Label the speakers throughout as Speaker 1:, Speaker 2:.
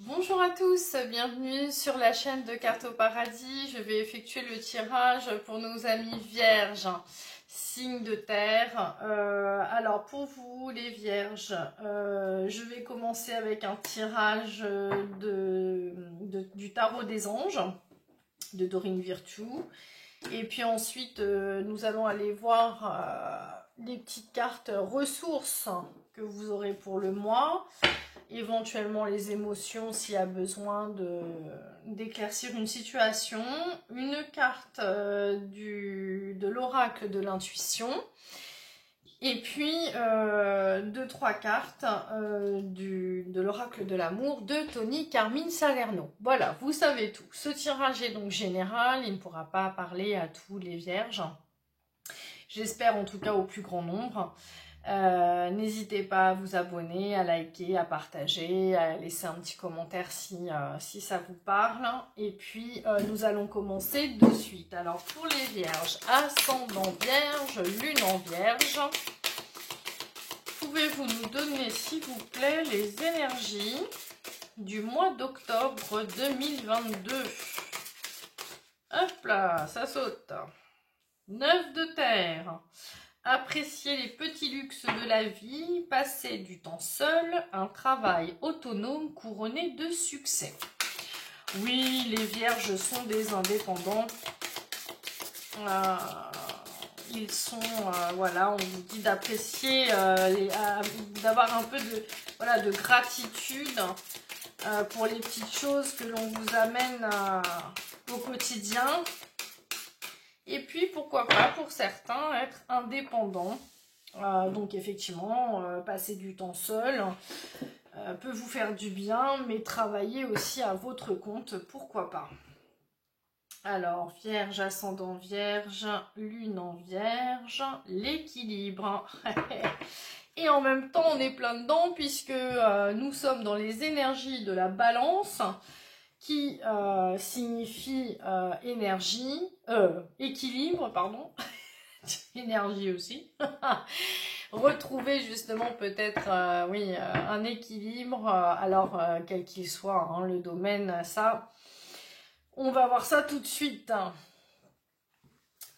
Speaker 1: Bonjour à tous, bienvenue sur la chaîne de Cartes au Paradis. Je vais effectuer le tirage pour nos amis vierges, signe de terre. Alors pour vous les vierges, je vais commencer avec un tirage du tarot des anges de Dorine Virtue. Et puis ensuite, nous allons aller voir les petites cartes ressources que vous aurez pour le mois. Éventuellement les émotions s'il y a besoin d'éclaircir une situation, une carte de l'oracle de l'intuition, et puis 2-3 cartes de l'oracle de l'amour de Tony Carmine Salerno. Voilà, vous savez tout. Ce tirage est donc général, il ne pourra pas parler à tous les vierges. J'espère en tout cas au plus grand nombre. N'hésitez pas à vous abonner, à liker, à partager, à laisser un petit commentaire si ça vous parle. Et puis, nous allons commencer de suite. Alors, pour les vierges, ascendant vierge, lune en vierge, pouvez-vous nous donner, s'il vous plaît, les énergies du mois d'octobre 2022? Hop là, ça saute. 9 de terre. Apprécier les petits luxes de la vie, passer du temps seul, un travail autonome couronné de succès. Oui, les vierges sont des indépendants. Ils sont, voilà, on vous dit d'apprécier, d'avoir un peu de gratitude pour les petites choses que l'on vous amène au quotidien. Et puis, pourquoi pas, pour certains, être indépendant. Donc, effectivement, passer du temps seul peut vous faire du bien, mais travailler aussi à votre compte, pourquoi pas. Alors, vierge, ascendant vierge, lune en vierge, l'équilibre. Et en même temps, on est plein dedans, puisque nous sommes dans les énergies de la balance, qui signifie équilibre, pardon, énergie aussi. Retrouver justement peut-être un équilibre, alors quel qu'il soit, hein, le domaine, ça, on va voir ça tout de suite.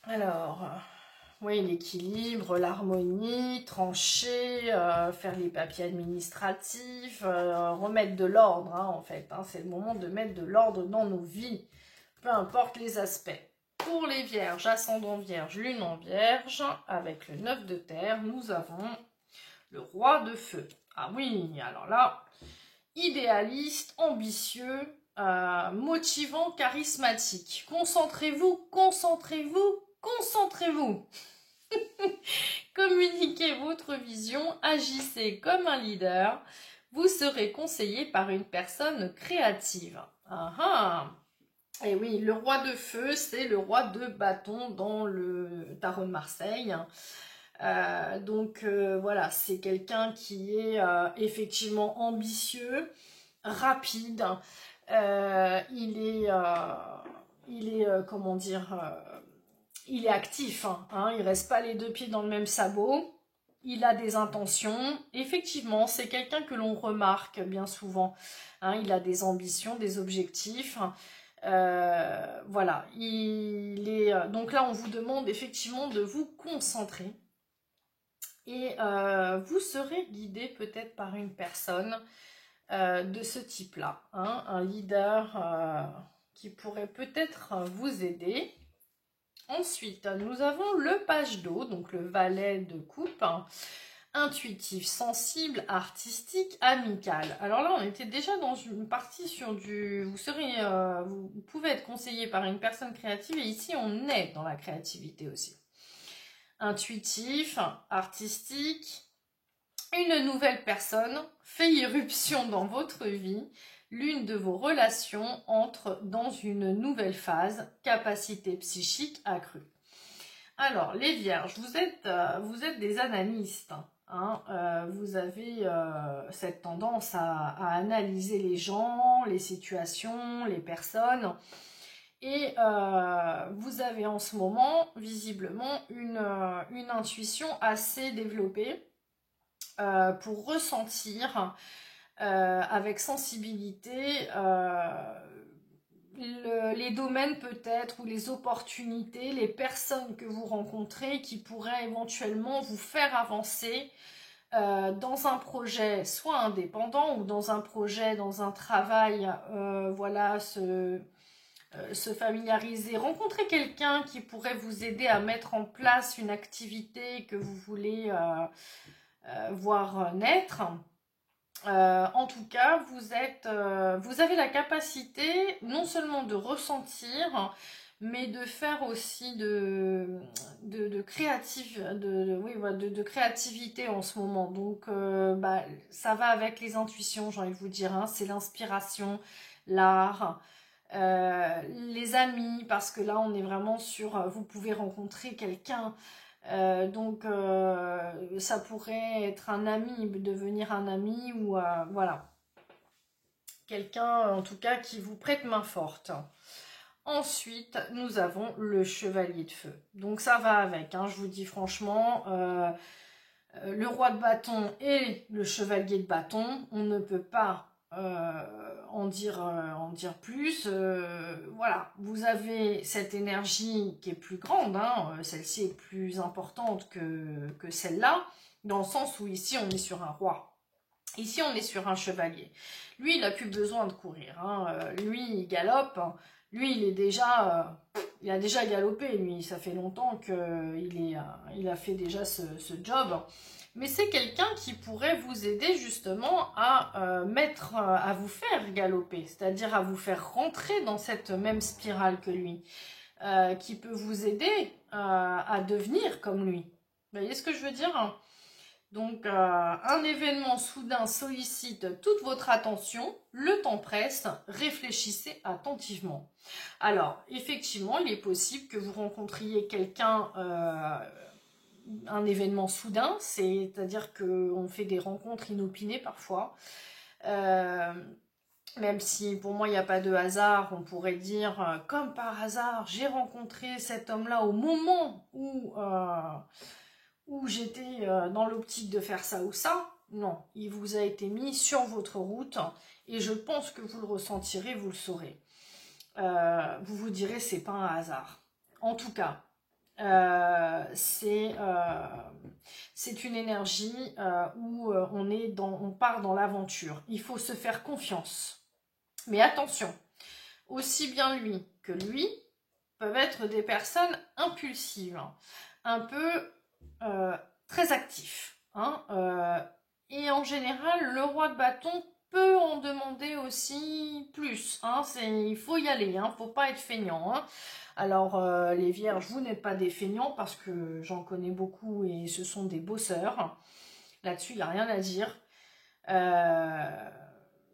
Speaker 1: Alors, oui, l'équilibre, l'harmonie, trancher, faire les papiers administratifs, remettre de l'ordre, hein, en fait. Hein, c'est le moment de mettre de l'ordre dans nos vies, peu importe les aspects. Pour les vierges, ascendant vierge, lune en vierge, avec le 9 de terre, nous avons le roi de feu. Ah oui, alors là, idéaliste, ambitieux, motivant, charismatique. Concentrez-vous, concentrez-vous, concentrez-vous. Communiquez votre vision, agissez comme un leader. Vous serez conseillé par une personne créative. Ah ah. Et oui, le roi de feu, c'est le roi de bâton dans le tarot de Marseille. Donc voilà, c'est quelqu'un qui est effectivement ambitieux, rapide. Il est comment dire, il est actif. Hein, il reste pas les deux pieds dans le même sabot. Il a des intentions. Effectivement, c'est quelqu'un que l'on remarque bien souvent. Hein, il a des ambitions, des objectifs. Voilà, donc là on vous demande effectivement de vous concentrer et vous serez guidé peut-être par une personne de ce type-là, hein, un leader qui pourrait peut-être vous aider. Ensuite, nous avons le page d'eau, donc le valet de coupe, hein, intuitif, sensible, artistique, amical. Alors là, on était déjà dans une partie sur du... Vous pouvez être conseillé par une personne créative, et ici, on est dans la créativité aussi. Intuitif, artistique, une nouvelle personne fait irruption dans votre vie. L'une de vos relations entre dans une nouvelle phase, capacité psychique accrue. Alors, les vierges, vous êtes des analystes. Hein, vous avez cette tendance à analyser les gens, les situations, les personnes. Et vous avez en ce moment, visiblement, une intuition assez développée pour ressentir avec sensibilité, les domaines peut-être ou les opportunités, les personnes que vous rencontrez qui pourraient éventuellement vous faire avancer dans un projet soit indépendant ou dans un projet, dans un travail, voilà, se familiariser, rencontrer quelqu'un qui pourrait vous aider à mettre en place une activité que vous voulez voir naître. En tout cas, vous avez la capacité non seulement de ressentir, mais de faire aussi de oui, voilà, de créativité en ce moment. Donc, bah, ça va avec les intuitions, j'ai envie de vous dire, hein. C'est l'inspiration, l'art, les amis, parce que là, on est vraiment sur, vous pouvez rencontrer quelqu'un. Donc ça pourrait être un ami, devenir un ami ou voilà, quelqu'un en tout cas qui vous prête main forte. Ensuite, nous avons le chevalier de feu. Donc ça va avec, hein, je vous dis franchement, le roi de bâton et le chevalier de bâton, on ne peut pas en dire plus. Voilà, vous avez cette énergie qui est plus grande, hein, celle-ci est plus importante que celle-là, dans le sens où ici on est sur un roi. Ici on est sur un chevalier. Lui, il n'a plus besoin de courir, hein. Lui, il galope. Lui, il a déjà galopé, lui. Ça fait longtemps qu'il a fait déjà ce job. Mais c'est quelqu'un qui pourrait vous aider justement à à vous faire galoper, c'est-à-dire à vous faire rentrer dans cette même spirale que lui, qui peut vous aider à devenir comme lui. Vous voyez ce que je veux dire? Donc, un événement soudain sollicite toute votre attention, le temps presse, réfléchissez attentivement. Alors, effectivement, il est possible que vous rencontriez quelqu'un, un événement soudain, c'est-à-dire qu'on fait des rencontres inopinées parfois. Même si pour moi il n'y a pas de hasard, on pourrait dire, comme par hasard, j'ai rencontré cet homme-là au moment où j'étais dans l'optique de faire ça ou ça. Non, il vous a été mis sur votre route et je pense que vous le ressentirez, vous le saurez. Vous vous direz, c'est pas un hasard. En tout cas, c'est une énergie où on part dans l'aventure. Il faut se faire confiance. Mais attention, aussi bien lui que lui peuvent être des personnes impulsives, un peu très actif. Hein, et en général, le roi de bâton peut en demander aussi plus. Hein, il faut y aller, hein, faut pas être feignant. Hein. Alors, les vierges, vous n'êtes pas des feignants parce que j'en connais beaucoup et ce sont des bosseurs. Là-dessus, il n'y a rien à dire.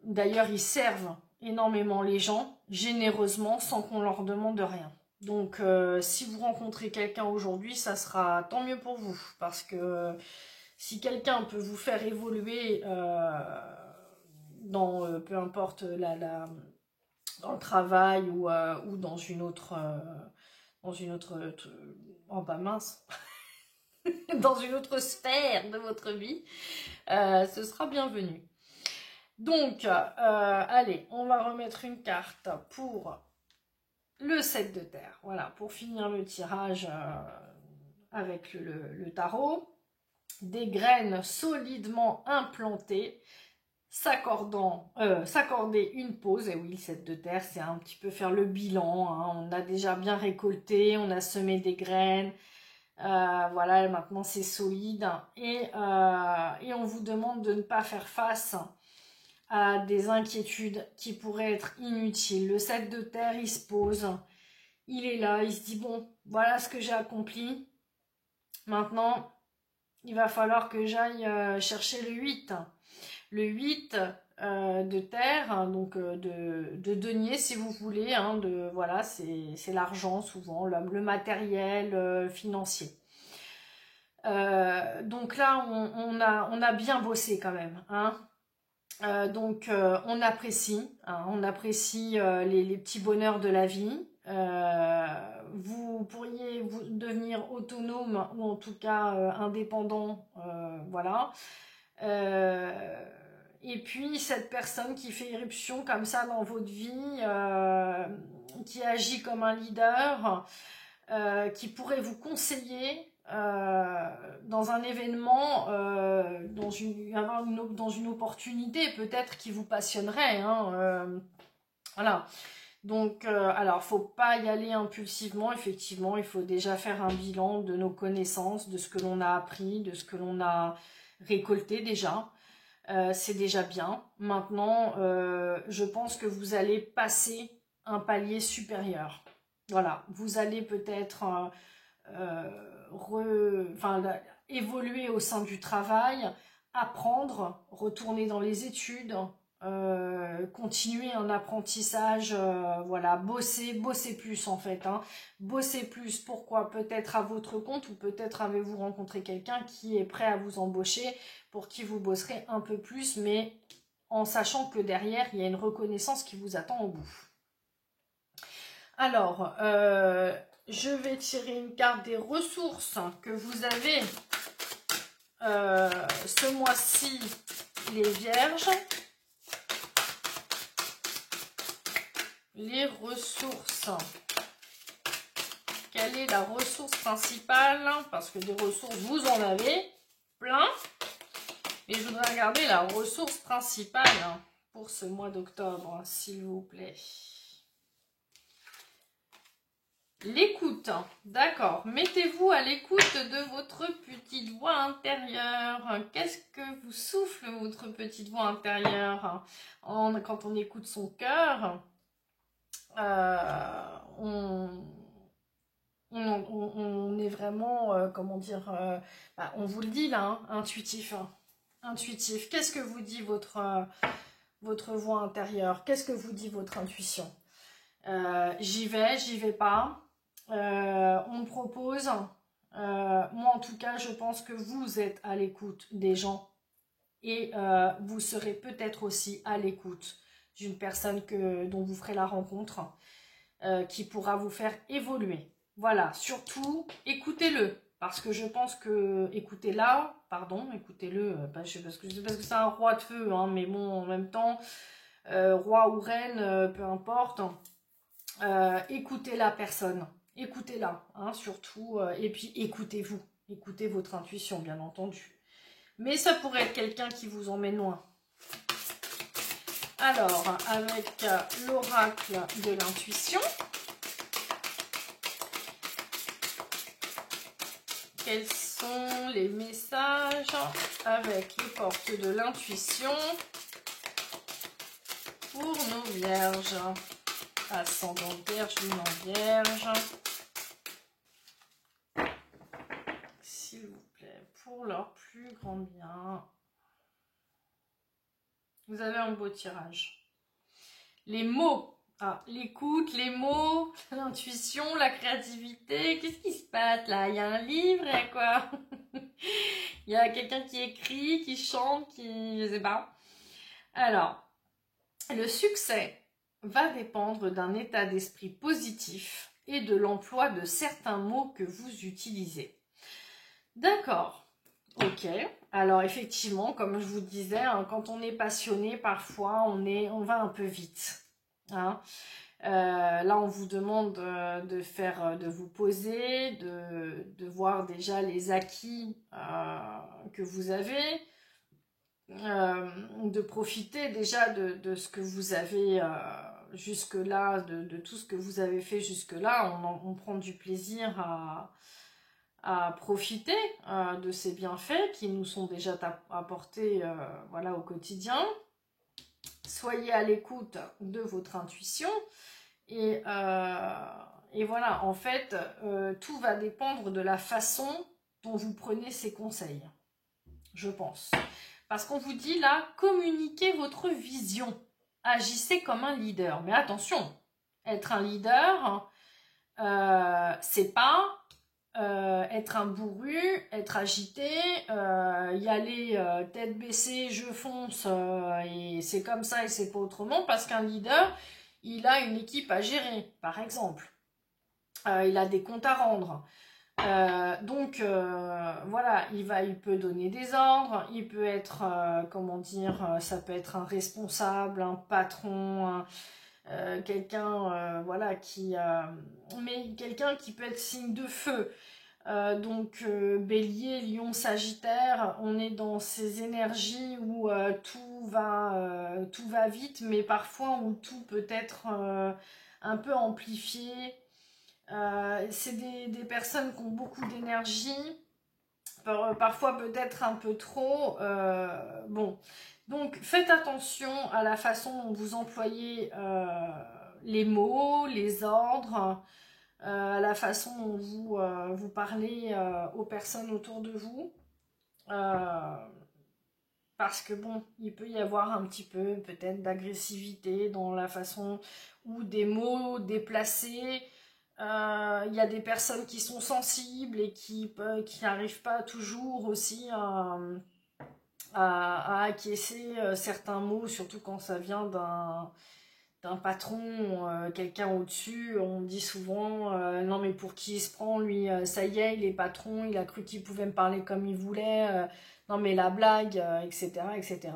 Speaker 1: D'ailleurs, ils servent énormément les gens, généreusement, sans qu'on leur demande rien. Donc, si vous rencontrez quelqu'un aujourd'hui, ça sera tant mieux pour vous. Parce que si quelqu'un peut vous faire évoluer dans, peu importe, dans le travail ou dans une autre... oh bah mince dans une autre sphère de votre vie, ce sera bienvenu. Donc, allez, on va remettre une carte pour le 7 de terre. Voilà, pour finir le tirage avec le tarot. Des graines solidement implantées, s'accorder une pause. Et oui, le 7 de terre, c'est un petit peu faire le bilan. Hein. On a déjà bien récolté, on a semé des graines. Voilà, maintenant c'est solide. Et on vous demande de ne pas faire face à des inquiétudes qui pourraient être inutiles. Le 7 de terre, il se pose, il est là, il se dit, bon, voilà ce que j'ai accompli. Maintenant, il va falloir que j'aille chercher le 8. Le 8 de terre, hein, donc de denier si vous voulez, hein, voilà, c'est l'argent souvent, le matériel financier. Donc là, on a bien bossé quand même, hein. Donc on apprécie, hein, les petits bonheurs de la vie. Vous pourriez devenir autonome ou en tout cas indépendant, voilà. et puis cette personne qui fait irruption comme ça dans votre vie, qui agit comme un leader, qui pourrait vous conseiller dans un événement, dans une opportunité peut-être qui vous passionnerait, hein, voilà. Donc, alors, faut pas y aller impulsivement, effectivement, il faut déjà faire un bilan de nos connaissances, de ce que l'on a appris, de ce que l'on a récolté déjà. C'est déjà bien. Maintenant, je pense que vous allez passer un palier supérieur. Voilà, vous allez peut-être évoluer au sein du travail, apprendre, retourner dans les études, continuer un apprentissage, voilà, bosser plus en fait, hein. Bosser plus, pourquoi? Peut-être à votre compte ou peut-être avez-vous rencontré quelqu'un qui est prêt à vous embaucher, pour qui vous bosserez un peu plus, mais en sachant que derrière, il y a une reconnaissance qui vous attend au bout. Alors, je vais tirer une carte des ressources que vous avez ce mois-ci, les vierges. Les ressources. Quelle est la ressource principale? Parce que des ressources, vous en avez plein. Et je voudrais regarder la ressource principale pour ce mois d'octobre, s'il vous plaît. L'écoute, d'accord. Mettez-vous à l'écoute de votre petite voix intérieure. Qu'est-ce que vous souffle votre petite voix intérieure quand on écoute son cœur? On est vraiment, comment dire, on vous le dit là, hein, intuitif. Intuitif. Qu'est-ce que vous dit votre voix intérieure? Qu'est-ce que vous dit votre intuition? J'y vais pas. On me propose. Moi, en tout cas, je pense que vous êtes à l'écoute des gens. Et vous serez peut-être aussi à l'écoute d'une personne dont vous ferez la rencontre, qui pourra vous faire évoluer. Voilà, surtout, écoutez-le. Parce que je pense que, écoutez-le, parce que c'est un roi de feu, hein, mais bon, en même temps, roi ou reine, peu importe, écoutez la personne, écoutez-la, hein, surtout, et puis écoutez-vous, écoutez votre intuition, bien entendu. Mais ça pourrait être quelqu'un qui vous emmène loin. Alors, avec l'oracle de l'intuition, quels sont les messages avec les portes de l'intuition pour nos vierges? Ascendant vierge, lune en vierge. S'il vous plaît, pour leur plus grand bien. Vous avez un beau tirage. Les mots. Ah, l'écoute, les mots, l'intuition, la créativité. Qu'est-ce qui se passe là? Il y a un livre, il y a quoi? Il y a quelqu'un qui écrit, qui chante, je sais pas. Alors, le succès va dépendre d'un état d'esprit positif et de l'emploi de certains mots que vous utilisez. D'accord. Ok. Alors effectivement, comme je vous disais, hein, quand on est passionné, parfois on va un peu vite. Hein. Là, on vous demande de vous poser, de voir déjà les acquis que vous avez, de profiter déjà de ce que vous avez jusque-là, de tout ce que vous avez fait jusque-là. On prend du plaisir à profiter de ces bienfaits qui nous sont déjà apportés voilà, au quotidien. Soyez à l'écoute de votre intuition et voilà, en fait, tout va dépendre de la façon dont vous prenez ces conseils, je pense. Parce qu'on vous dit là, communiquez votre vision, agissez comme un leader. Mais attention, être un leader, c'est pas être un bourru, être agité, y aller tête baissée, je fonce, et c'est comme ça et c'est pas autrement, parce qu'un leader, il a une équipe à gérer, par exemple. Il a des comptes à rendre. Voilà, il peut donner des ordres, il peut être, comment dire, ça peut être un responsable, un patron, quelqu'un, voilà, mais quelqu'un qui peut être signe de feu. Bélier, Lion, Sagittaire, on est dans ces énergies où tout va vite, mais parfois où tout peut être un peu amplifié. C'est des personnes qui ont beaucoup d'énergie, parfois peut-être un peu trop. Bon, donc faites attention à la façon dont vous employez les mots, les ordres, à la façon dont vous parlez aux personnes autour de vous. Parce que bon, il peut y avoir un petit peu peut-être d'agressivité dans la façon ou des mots déplacés. Il y a des personnes qui sont sensibles et qui n'arrivent pas toujours aussi à acquiescer certains mots, surtout quand ça vient d'un patron, quelqu'un au-dessus. On dit souvent non mais pour qui il se prend lui, ça y est, il est patron, il a cru qu'il pouvait me parler comme il voulait, non mais la blague, etc., etc.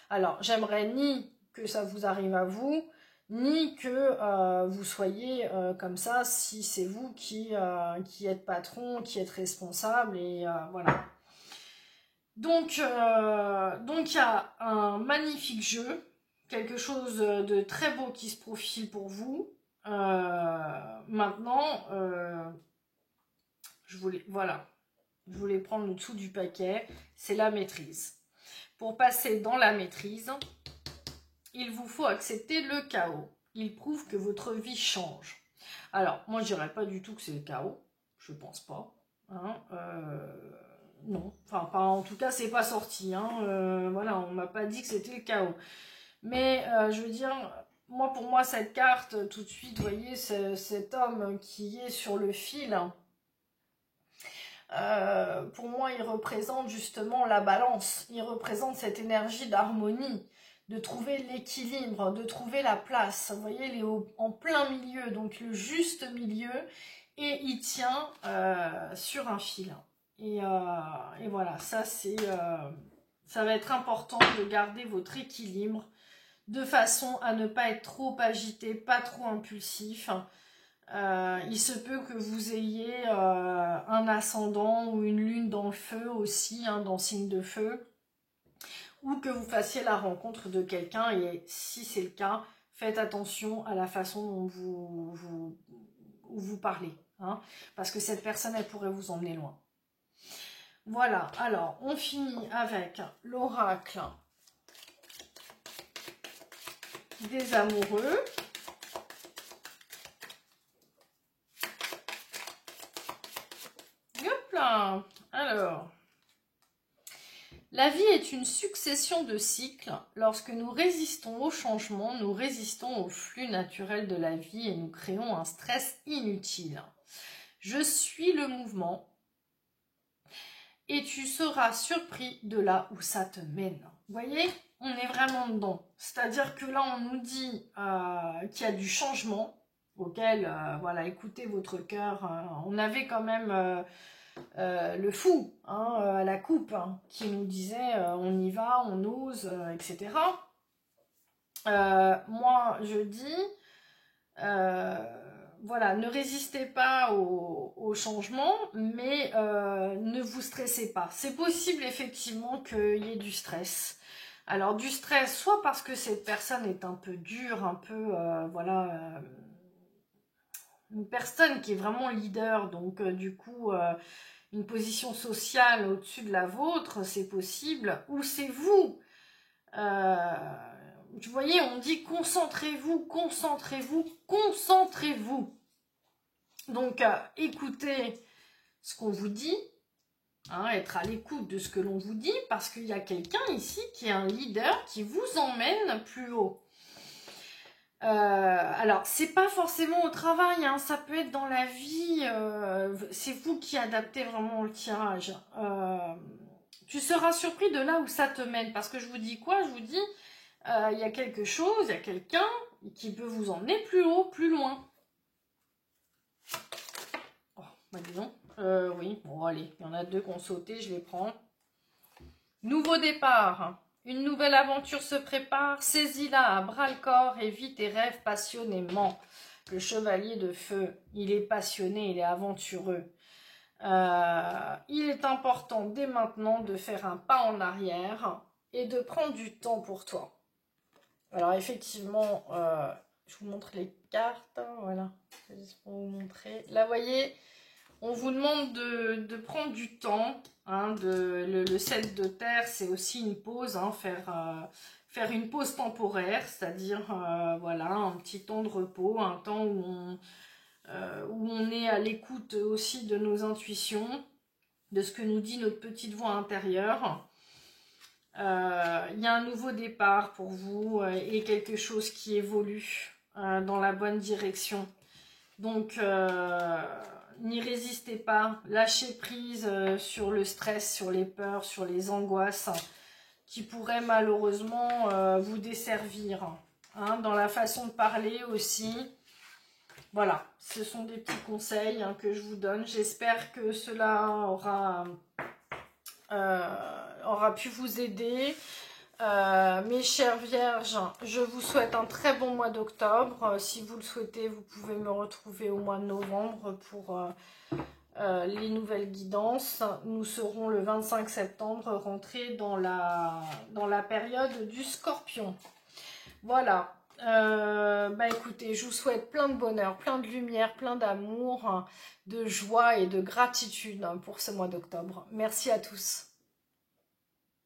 Speaker 1: Alors j'aimerais ni que ça vous arrive à vous, ni que vous soyez comme ça si c'est vous qui êtes patron, qui êtes responsable, et voilà. Donc il y a un magnifique jeu, quelque chose de très beau qui se profile pour vous. Maintenant, voilà, je voulais prendre le dessous du paquet, c'est la maîtrise. Pour passer dans la maîtrise, il vous faut accepter le chaos. Il prouve que votre vie change. Alors, moi je dirais pas du tout que c'est le chaos, je pense pas. Hein, non, enfin pas, en tout cas c'est pas sorti, hein, voilà, on m'a pas dit que c'était le chaos. Mais je veux dire, pour moi cette carte, tout de suite, vous voyez, cet homme qui est sur le fil, pour moi il représente justement la balance, il représente cette énergie d'harmonie, de trouver l'équilibre, de trouver la place, vous voyez, il est en plein milieu, donc le juste milieu, et il tient sur un fil. Et voilà, ça va être important de garder votre équilibre de façon à ne pas être trop agité, pas trop impulsif. Il se peut que vous ayez un ascendant ou une lune dans le feu aussi, hein, dans signe de feu, ou que vous fassiez la rencontre de quelqu'un, et si c'est le cas, faites attention à la façon dont vous parlez, hein, parce que cette personne, elle pourrait vous emmener loin. Voilà, alors on finit avec l'oracle des amoureux. Hop là. Alors, la vie est une succession de cycles. Lorsque nous résistons au changement, nous résistons au flux naturel de la vie et nous créons un stress inutile. Je suis le mouvement et tu seras surpris de là où ça te mène. Vous voyez, on est vraiment dedans. C'est-à-dire que là, on nous dit qu'il y a du changement, auquel, voilà, écoutez votre cœur. On avait quand même le fou, hein, à la coupe, hein, qui nous disait on y va, on ose, etc. Moi, je dis... voilà, ne résistez pas au changement, mais ne vous stressez pas. C'est possible effectivement qu'il y ait du stress. Alors du stress, soit parce que cette personne est un peu dure, un peu, voilà, une personne qui est vraiment leader, donc du coup, une position sociale au-dessus de la vôtre, c'est possible, ou c'est vous. Vous voyez, on dit concentrez-vous, concentrez-vous, concentrez-vous. Donc, écoutez ce qu'on vous dit, hein, être à l'écoute de ce que l'on vous dit, parce qu'il y a quelqu'un ici qui est un leader qui vous emmène plus haut. Alors, c'est pas forcément au travail, hein, ça peut être dans la vie, c'est vous qui adaptez vraiment le tirage. Tu seras surpris de là où ça te mène, parce que je vous dis quoi? Je vous dis, il y a quelque chose, il y a quelqu'un qui peut vous emmener plus haut, plus loin. Oh, bah dis donc. Oui, bon allez, il y en a 2 qui ont sauté, je les prends. Nouveau départ. Une nouvelle aventure se prépare. Saisis-la à bras-le-corps et vis tes rêves passionnément. Le chevalier de feu, il est passionné, il est aventureux. Il est important dès maintenant de faire un pas en arrière et de prendre du temps pour toi. Alors effectivement, je vous montre les cartes, hein, voilà, c'est juste pour vous montrer. Là, vous voyez, on vous demande de prendre du temps, hein, le 7 de terre, c'est aussi une pause, hein, faire une pause temporaire, c'est-à-dire, voilà, un petit temps de repos, un temps où on est à l'écoute aussi de nos intuitions, de ce que nous dit notre petite voix intérieure. Il y a un nouveau départ pour vous et quelque chose qui évolue dans la bonne direction. Donc, n'y résistez pas, lâchez prise sur le stress, sur les peurs, sur les angoisses qui pourraient malheureusement vous desservir. Hein, dans la façon de parler aussi. Voilà, ce sont des petits conseils hein, que je vous donne. J'espère que cela aura pu vous aider. Mes chères vierges, je vous souhaite un très bon mois d'octobre. Si vous le souhaitez, vous pouvez me retrouver au mois de novembre pour les nouvelles guidances. Nous serons le 25 septembre rentrés dans la période du Scorpion. Voilà. Écoutez, je vous souhaite plein de bonheur, plein de lumière, plein d'amour, de joie et de gratitude pour ce mois d'octobre. Merci à tous.